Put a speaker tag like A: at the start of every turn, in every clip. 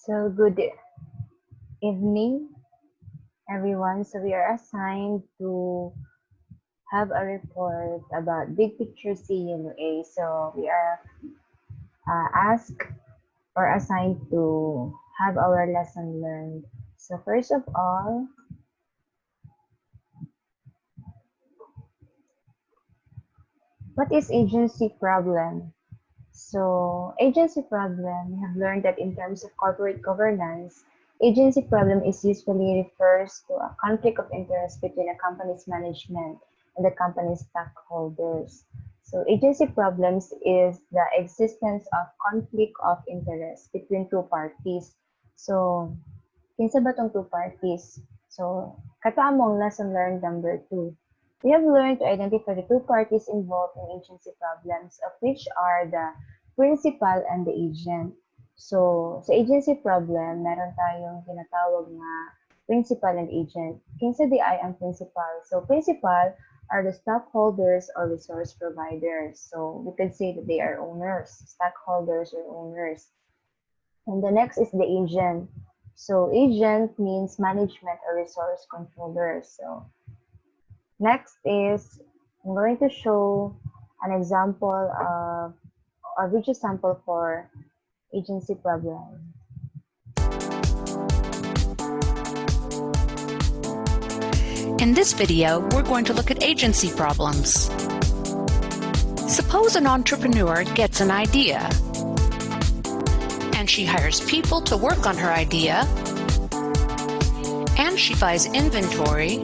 A: So good evening, everyone. So we are assigned to have a report about big picture CUA. So we are asked or assigned to have our lesson learned. So first of all, what is agency problem? So agency problem, we have learned that in terms of corporate governance, agency problem is usually refers to a conflict of interest between a company's management and the company's stockholders. So agency problems is the existence of conflict of interest between two parties. So, kinsa ba tong two parties? So, katamong lesson learned number 2. We have learned to identify the two parties involved in agency problems, of which are the principal and the agent. So, sa agency problem, meron tayong tinatawag na principal and agent. Kinsa di ay ang principal? So, principal are the stockholders or resource providers. So, we could say that they are owners, stockholders or owners. And the next is the agent. So, agent means management or resource controllers. So, next is I'm going to show an example of or video sample for agency problem.
B: In this video, we're going to look at agency problems. Suppose an entrepreneur gets an idea, and she hires people to work on her idea, and she buys inventory,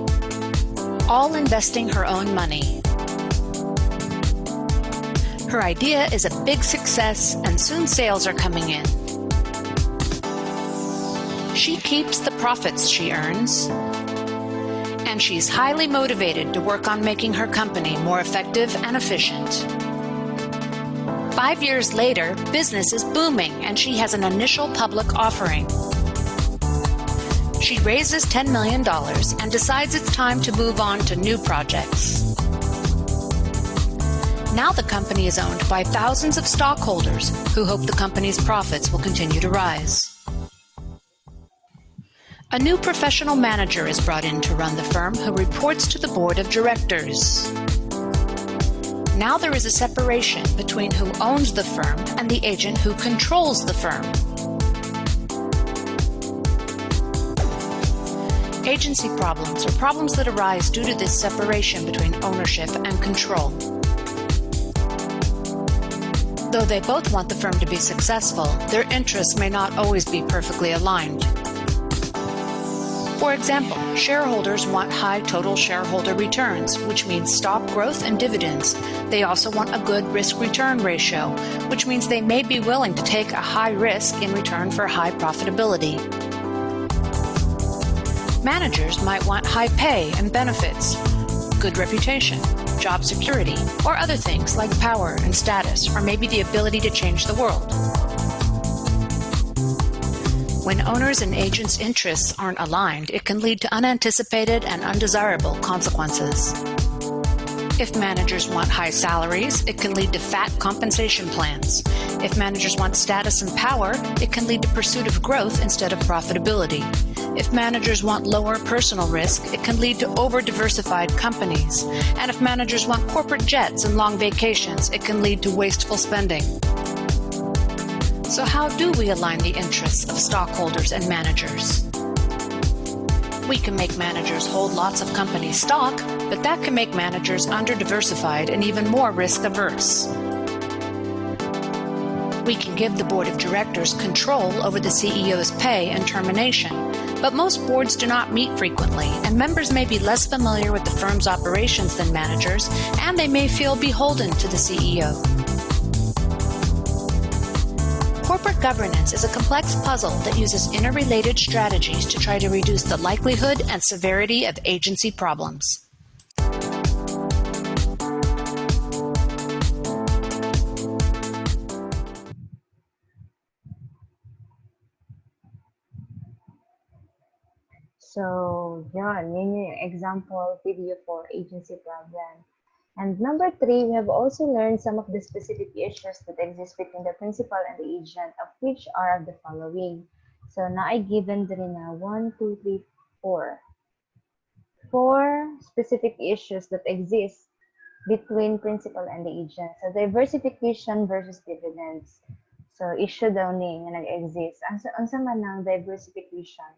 B: all investing her own money. Her idea is a big success, and soon sales are coming in. She keeps the profits she earns, and she's highly motivated to work on making her company more effective and efficient. 5 years later, business is booming, and she has an initial public offering. She raises $10 million and decides it's time to move on to new projects. Now the company is owned by thousands of stockholders who hope the company's profits will continue to rise. A new professional manager is brought in to run the firm who reports to the board of directors. Now there is a separation between who owns the firm and the agent who controls the firm. Agency problems are problems that arise due to this separation between ownership and control. Though they both want the firm to be successful, their interests may not always be perfectly aligned. For example, shareholders want high total shareholder returns, which means stock growth and dividends. They also want a good risk-return ratio, which means they may be willing to take a high risk in return for high profitability. Managers might want high pay and benefits, good reputation, job security, or other things like power and status, or maybe the ability to change the world. When owners' and agents' interests aren't aligned, it can lead to unanticipated and undesirable consequences. If managers want high salaries, it can lead to fat compensation plans. If managers want status and power, it can lead to pursuit of growth instead of profitability. If managers want lower personal risk, it can lead to over-diversified companies. And if managers want corporate jets and long vacations, it can lead to wasteful spending. So how do we align the interests of stockholders and managers? We can make managers hold lots of company stock, but that can make managers under-diversified and even more risk-averse. We can give the board of directors control over the CEO's pay and termination, but most boards do not meet frequently, and members may be less familiar with the firm's operations than managers, and they may feel beholden to the CEO. Corporate governance is a complex puzzle that uses interrelated strategies to try to reduce the likelihood and severity of agency problems.
A: So, yun yung example video for agency problem. And number 3, we have also learned some of the specific issues that exist between the principal and the agent, of which are the following. So na ay given din na 1, 2, 3, 4. 4 specific issues that exist between principal and the agent. So diversification versus dividends. So issue daw ni nga nag-exist. Ang man ng diversification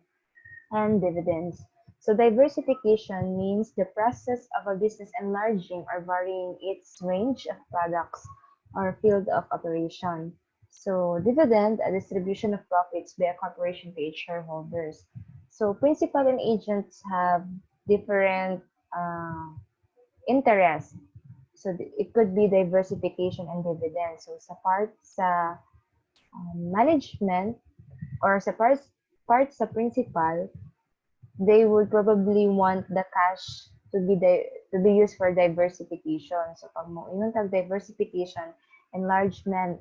A: and dividends. So diversification means the process of a business enlarging or varying its range of products or field of operation. So dividend, a distribution of profits by a corporation to its shareholders. So principal and agents have different interests. So it could be diversification and dividends. So sa part sa management or sa part sa principal, they would probably want the cash to be used for diversification. So pag mo ingon tag diversification, enlargement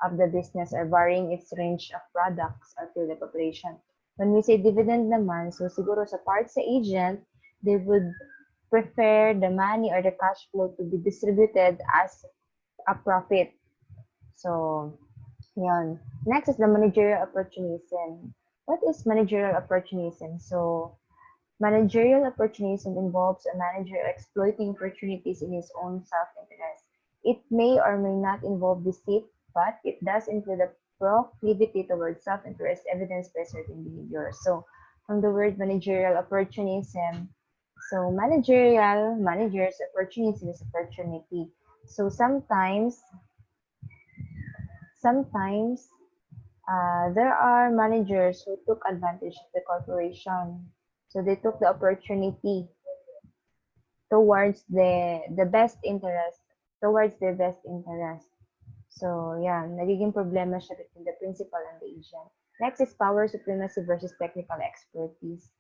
A: of the business or varying its range of products or field of operation. When we say dividend naman, so siguro sa part sa agent, they would prefer the money or the cash flow to be distributed as a profit. So, yun. Next is the managerial opportunism. What is managerial opportunism? So, managerial opportunism involves a manager exploiting opportunities in his own self-interest. It may or may not involve deceit, but it does include a proclivity towards self-interest evidenced by certain behaviors. So, from the word managerial opportunism, so managers opportunism is opportunity. So sometimes there are managers who took advantage of the corporation. So they took the opportunity towards the best interest, towards their best interest. So, yeah, nagiging problema siya between the principal and the agent. Next is power supremacy versus technical expertise.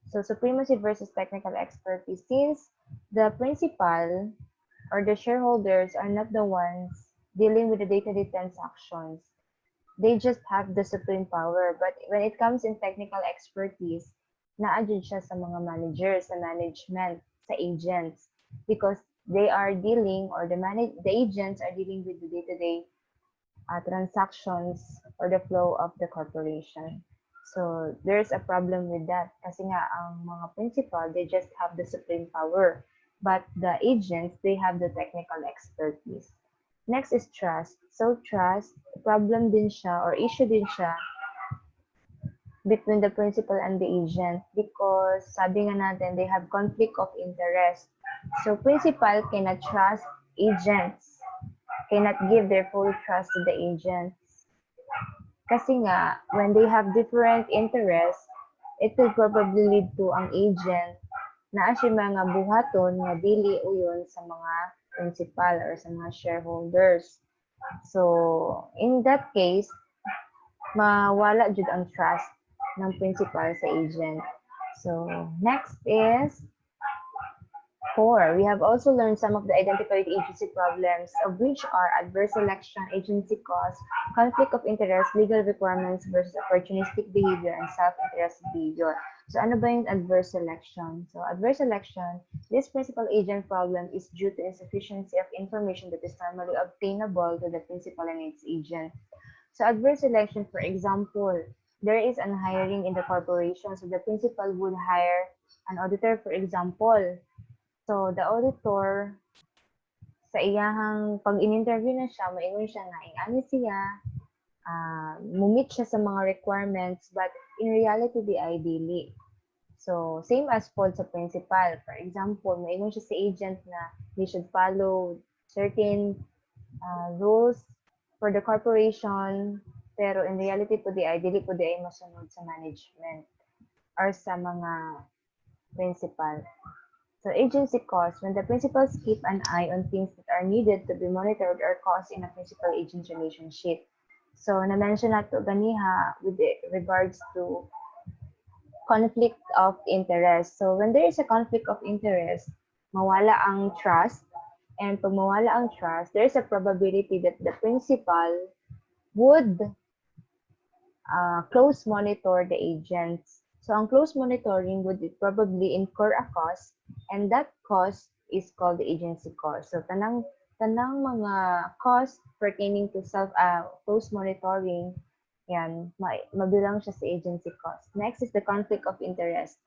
A: So, supremacy versus technical expertise. Since the principal or the shareholders are not the ones dealing with the day-to-day transactions, they just have the supreme power. But when it comes in technical expertise, na-adjudge siya sa mga managers, sa management, sa agents, because they are dealing or the agents are dealing with the day-to-day transactions or the flow of the corporation. So there's a problem with that kasi nga ang mga principal, they just have the supreme power, but the agents, they have the technical expertise. Next is trust. So trust, problem din siya or issue din siya between the principal and the agent because sabi nga natin, they have conflict of interest. So principal cannot trust agents, cannot give their full trust to the agents. Kasi nga, when they have different interests, it will probably lead to ang agent na siya mga buhaton nga dili uyon sa mga principal or sa mga shareholders. So, in that case, mawala jud ang trust ng principal sa agent. So, next is 4. We have also learned some of the identified agency problems, of which are adverse selection, agency cost, conflict of interest, legal requirements versus opportunistic behavior, and self-interest behavior. So, ano ba yung adverse selection? So, adverse selection, this principal agent problem is due to insufficiency of information that is normally obtainable to the principal and its agent. So, adverse selection, for example, there is an hiring in the corporation. So, the principal would hire an auditor, for example. So, the auditor, sa iyahang pag in-interview na siya, maingon siya nga, ano siya, mumit siya sa mga requirements, but in reality, di ay dili. So, same as po sa principal. For example, maingon siya sa agent na they should follow certain rules for the corporation, pero in reality po di ay, dili po di ay masunod sa management or sa mga principal. So agency costs, when the principals keep an eye on things that are needed to be monitored or caused in a principal-agent relationship. So na-mention nato ganiha with regards to conflict of interest. So when there is a conflict of interest, mawala ang trust. And pag mawala ang trust, there is a probability that the principal would close monitor the agents. So ang close monitoring would probably incur a cost, and that cost is called the agency cost. So tanang mga cost pertaining to close monitoring Yan, mabilang siya sa agency cost. Next is the conflict of interest.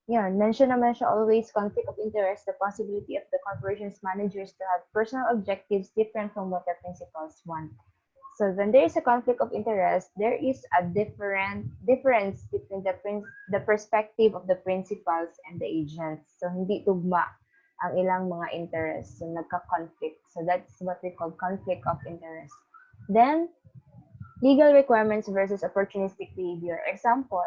A: Yan, mention naman siya always conflict of interest, the possibility of the corporation's managers to have personal objectives different from what the principals want. So when there is a conflict of interest, there is a difference between the perspective of the principals and the agents. So hindi tugma ang ilang mga interests. So nagka-conflict. So that's what we call conflict of interest. Then, legal requirements versus opportunistic behavior. Example,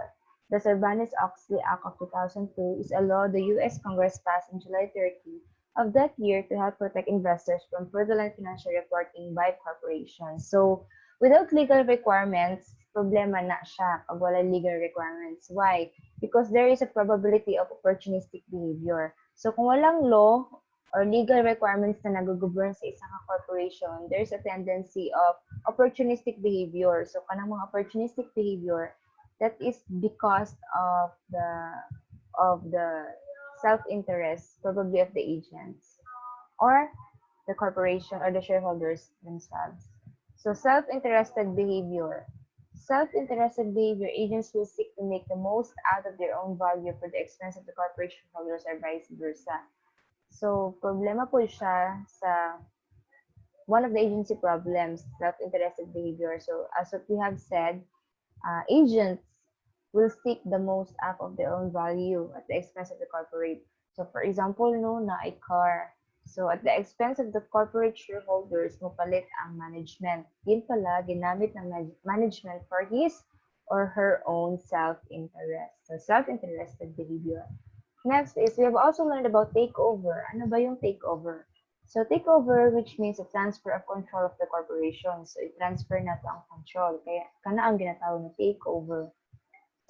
A: the Sarbanes-Oxley Act of 2002 is a law the U.S. Congress passed on July 30 of that year to help protect investors from fraudulent financial reporting by corporations. So, without legal requirements, problema na siya pag wala legal requirements. Why? Because there is a probability of opportunistic behavior. So, kung walang law or legal requirements na nag-govern sa isang corporation, there's a tendency of opportunistic behavior. So, kanang mga opportunistic behavior, that is because of the self-interest, probably of the agents, or the corporation or the shareholders themselves. So, self-interested behavior. Self-interested behavior, agents will seek to make the most out of their own value for the expense of the corporation holders or vice versa. So, problema po siya sa one of the agency problems, self-interested behavior. So, as what we have said, agents will seek the most out of their own value at the expense of the corporate. So, for example, no, na a car. So, at the expense of the corporate shareholders, mupalit ang management. Yun pala, ginamit ng management for his or her own self-interest. So, self-interested behavior. Next is, we have also learned about takeover. Ano ba yung takeover? So, takeover, which means a transfer of control of the corporation. So, i-transfer na to ang control. Kaya, kana ang ginatawag na takeover.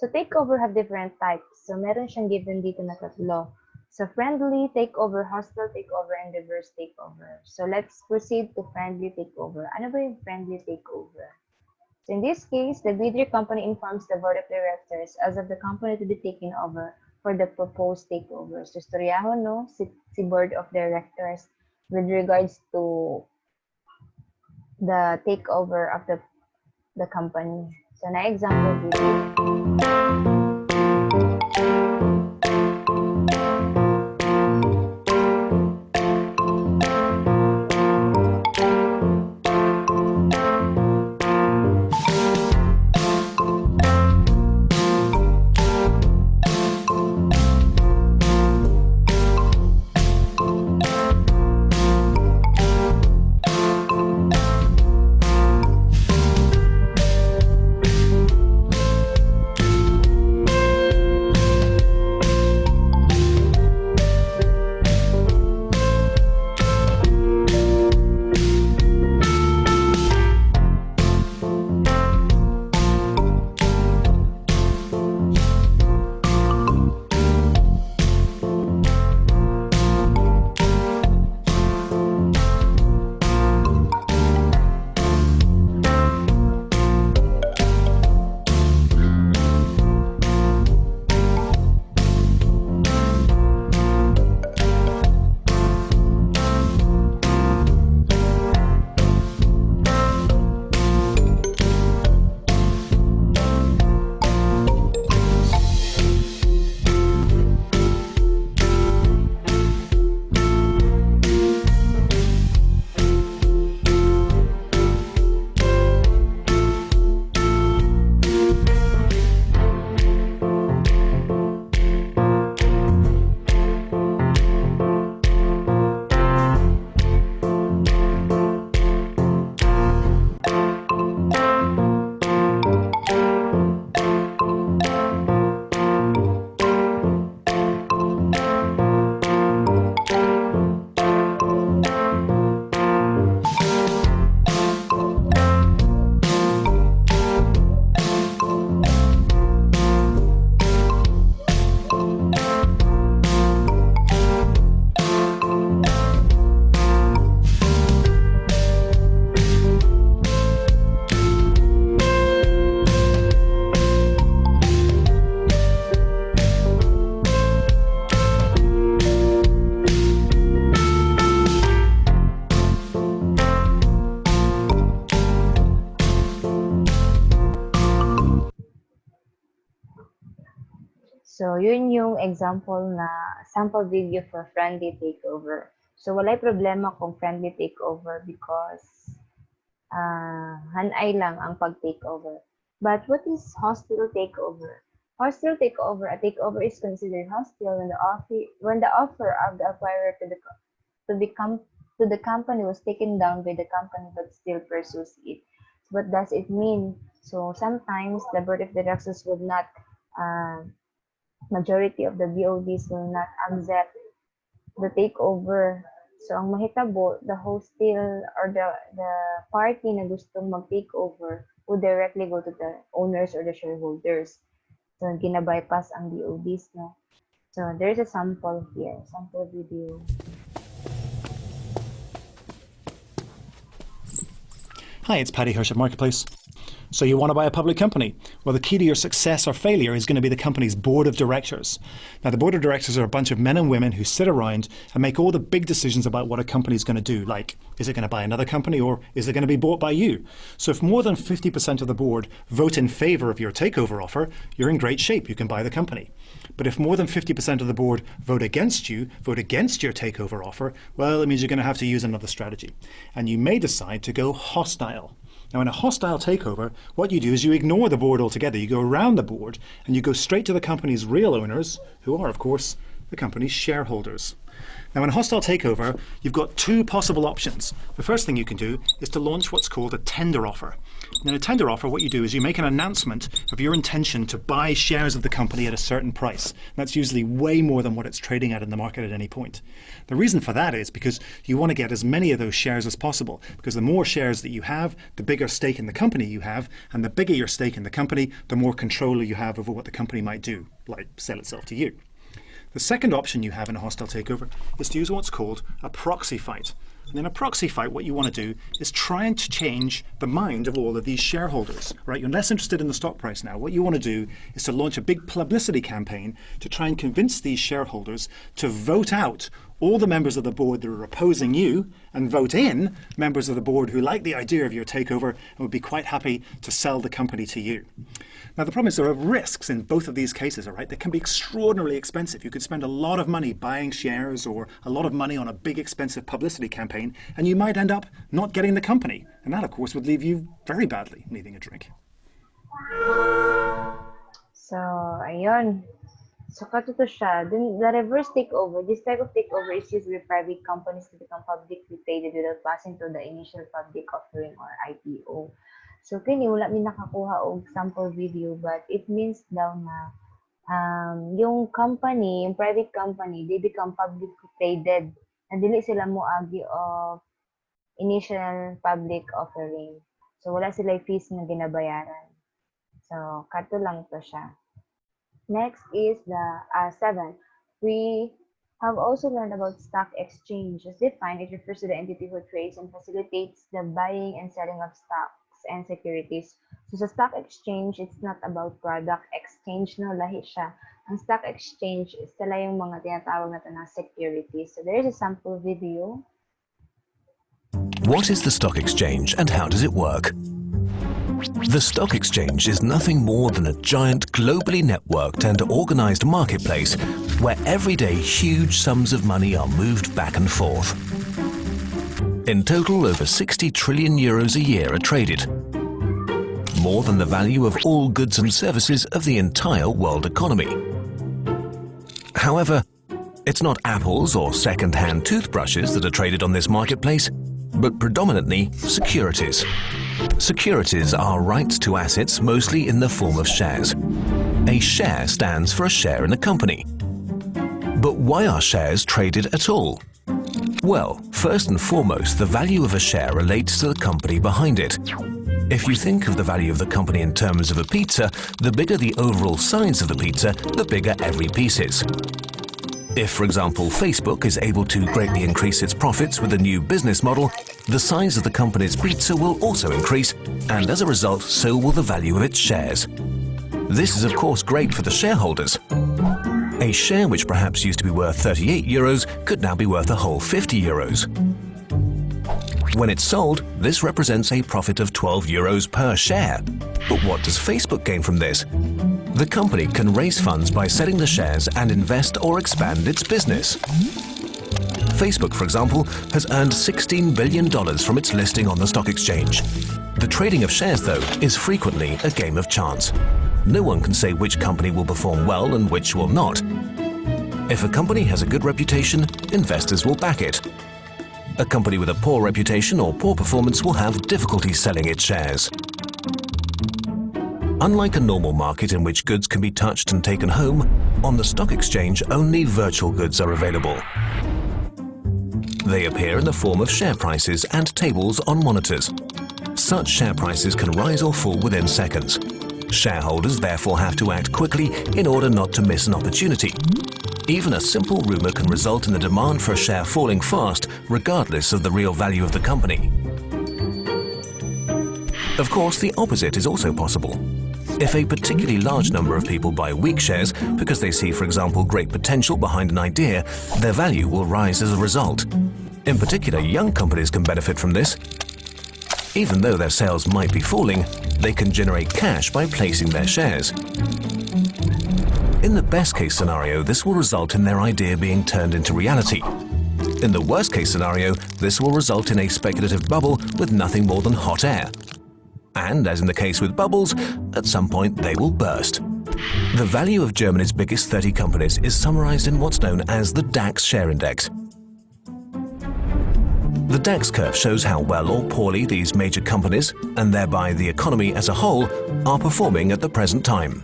A: So, takeover have different types. So, meron siyang given dito na tatlo. So, friendly takeover, hostile takeover, and reverse takeover. So, let's proceed to friendly takeover. Ano ba yung friendly takeover? So, in this case, the bidder company informs the board of directors as of the company to be taken over for the proposed takeover. So, storyahon, no? Si board of directors with regards to the takeover of the company. So, na example dito. So, yun yung example na sample video for friendly takeover. So, walay problema kung friendly takeover because hanay lang ang pag-takeover. But what is hostile takeover? Hostile takeover, a takeover is considered hostile when the offer of the acquirer to the company was taken down by the company but still pursues it. So what does it mean? So sometimes the board of directors will not, majority of the BODs will not accept the takeover. So ang mahitabo, the hostile or the party na gustong mag-takeover would directly go to the owners or the shareholders. So gina-bypass ang BODs, no? So there's a sample here, sample video.
C: Hi, it's Paddy Hirsch at Marketplace. So you want to buy a public company? Well, the key to your success or failure is going to be the company's board of directors. Now, the board of directors are a bunch of men and women who sit around and make all the big decisions about what a company is going to do, like, is it going to buy another company or is it going to be bought by you? So if more than 50% of the board vote in favour of your takeover offer, you're in great shape, you can buy the company. But if more than 50% of the board vote against your takeover offer, well, it means you're going to have to use another strategy. And you may decide to go hostile. Now, in a hostile takeover, what you do is you ignore the board altogether. You go around the board and you go straight to the company's real owners, who are, of course, the company's shareholders. Now, in a hostile takeover, you've got two possible options. The first thing you can do is to launch what's called a tender offer. Now, in a tender offer, what you do is you make an announcement of your intention to buy shares of the company at a certain price. That's usually way more than what it's trading at in the market at any point. The reason for that is because you want to get as many of those shares as possible, because the more shares that you have, the bigger stake in the company you have, and the bigger your stake in the company, the more control you have over what the company might do, like sell itself to you. The second option you have in a hostile takeover is to use what's called a proxy fight. And in a proxy fight, what you want to do is try and change the mind of all of these shareholders, right? You're less interested in the stock price now. What you want to do is to launch a big publicity campaign to try and convince these shareholders to vote out all the members of the board that are opposing you and vote in members of the board who like the idea of your takeover and would be quite happy to sell the company to you. Now, the problem is there are risks in both of these cases, all right? They can be extraordinarily expensive. You could spend a lot of money buying shares or a lot of money on a big expensive publicity campaign, and you might end up not getting the company. And that, of course, would leave you very badly needing a drink.
A: So, ayun. So, katuto siya. Then, the reverse takeover, this type of takeover is used with private companies to become publicly traded without passing through the initial public offering or IPO. So, kini wala mi nakakuha og sample video, but it means daw na yung company, yung private company, they become publicly traded na dili sila moagi of initial public offering. So, wala sila fees na ginabayaran. So, kato lang to siya. Next is the 7. We have also learned about stock exchange. As defined, it refers to the entity who trades and facilitates the buying and selling of stocks and securities. So sa stock exchange, it's not about product exchange, no, lahi siya. Ang stock exchange is tala yung mga tinatawag natin na securities. So there is a sample video.
D: What is the stock exchange and how does it work? The stock exchange is nothing more than a giant globally networked and organized marketplace where every day huge sums of money are moved back and forth. In total, over 60 trillion euros a year are traded, more than the value of all goods and services of the entire world economy. However, it's not apples or second-hand toothbrushes that are traded on this marketplace, but predominantly securities. Securities are rights to assets mostly in the form of shares. A share stands for a share in a company. But why are shares traded at all? Well, first and foremost, the value of a share relates to the company behind it. If you think of the value of the company in terms of a pizza, the bigger the overall size of the pizza, the bigger every piece is. If, for example, Facebook is able to greatly increase its profits with a new business model, the size of the company's pizza will also increase, and as a result, so will the value of its shares. This is, of course, great for the shareholders. A share which perhaps used to be worth 38 euros could now be worth a whole 50 euros. When it's sold, this represents a profit of 12 euros per share. But what does Facebook gain from this? The company can raise funds by selling the shares and invest or expand its business. Facebook, for example, has earned $16 billion from its listing on the stock exchange. The trading of shares, though, is frequently a game of chance. No one can say which company will perform well and which will not. If a company has a good reputation, investors will back it. A company with a poor reputation or poor performance will have difficulty selling its shares. Unlike a normal market in which goods can be touched and taken home, on the stock exchange only virtual goods are available. They appear in the form of share prices and tables on monitors. Such share prices can rise or fall within seconds. Shareholders therefore have to act quickly in order not to miss an opportunity. Even a simple rumor can result in the demand for a share falling fast, regardless of the real value of the company. Of course, the opposite is also possible. If a particularly large number of people buy weak shares because they see, for example, great potential behind an idea, their value will rise as a result. In particular, young companies can benefit from this. Even though their sales might be falling, they can generate cash by placing their shares. In the best-case scenario, this will result in their idea being turned into reality. In the worst-case scenario, this will result in a speculative bubble with nothing more than hot air. And, as in the case with bubbles, at some point they will burst. The value of Germany's biggest 30 companies is summarized in what's known as the DAX share index. The DAX curve shows how well or poorly these major companies, and thereby the economy as a whole, are performing at the present time.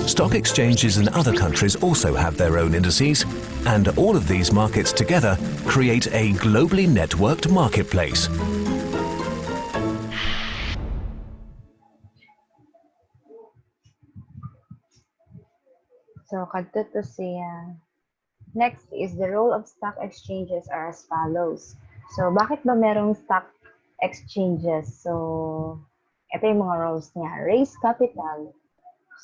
D: Stock exchanges in other countries also have their own indices, and all of these markets together create a globally networked marketplace.
A: So, kadto to siya. Next is the role of stock exchanges are as follows. So, bakit ba merong stock exchanges? So, ito yung mga roles niya. Raise capital.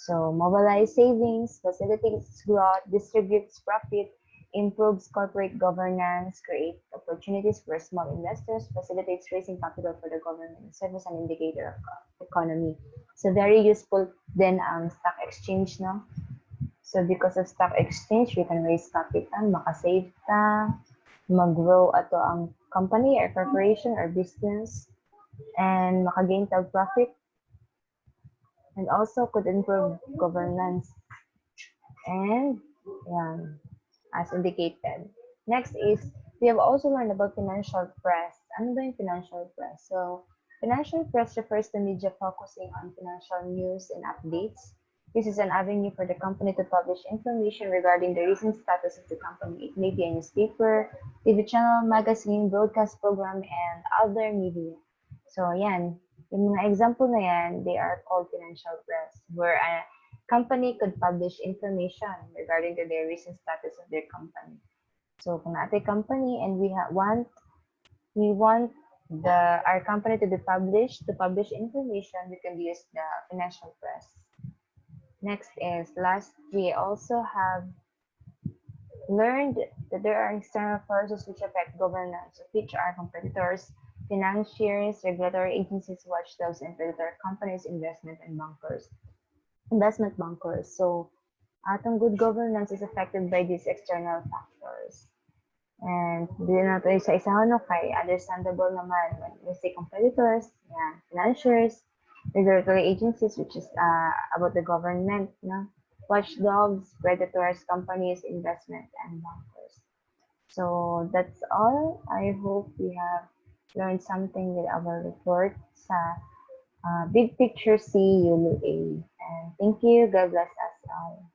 A: So, mobilize savings, facilitates growth, distributes profit, improves corporate governance, create opportunities for small investors, facilitates raising capital for the government, serves as an indicator of economy. So, very useful din ang stock exchange, no? So, because of stock exchange, we can raise capital, makasave ta, mag-grow ato ang company or corporation or business, and makagain tag profit, and also could improve governance. And, yan, as indicated. Next is, we have also learned about financial press. Ano ba yung financial press? So, financial press refers to media focusing on financial news and updates. This is an avenue for the company to publish information regarding the recent status of the company. It may be a newspaper, TV channel, magazine, broadcast program, and other media. So, yan. Yung mga example na yan, they are called financial press, where a company could publish information regarding to the recent status of their company. So, kung natin company and we want our company to be published, to publish information, we can use the financial press. Next is, last, we also have learned that there are external forces which affect governance, which are competitors, financiers, regulatory agencies, watchdogs, and predatory companies, investment bankers. So, atong good governance is affected by these external factors. And hindi na ito isa-isahan, no, kay understandable naman when we say competitors, yeah, financiers, regulatory agencies, which is about the government, no? Watchdogs, predators, companies, investment, and bankers. So that's all. I hope we have learned something with our report sa Big Picture CULA. And thank you. God bless us all.